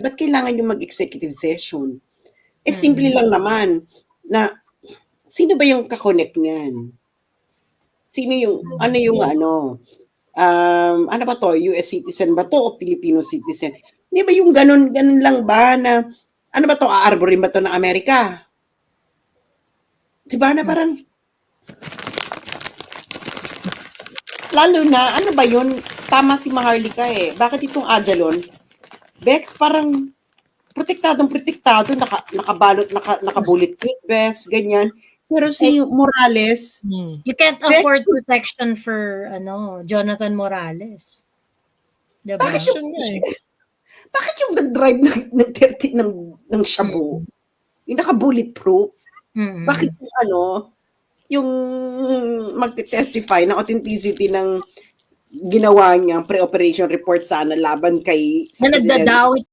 ba't kailangan yung mag-executive session? Eh, simple lang naman na sino ba yung ka-connect niyan? Sino yung ano ba 'to, US citizen ba 'to o Filipino citizen? 'Di ba yung gano'n lang ba na ano ba 'to, aarborin ba 'to ng Amerika? 'Di ba na parang lalo na ano ba 'yun, tama si Maharlika, eh, bakit itong Ajalon, Bex parang protektadong-protektado, nakabalot, naka-bulletproof vest, ganyan. Pero si Morales, You can't afford protection for Jonathan Morales. Diba? Bakit yung nag-drive ng shabu, yung naka-bulletproof? Bakit yung magte-testify ng authenticity ng ginawa niyang pre-operation report sana laban kay Na nagdadawit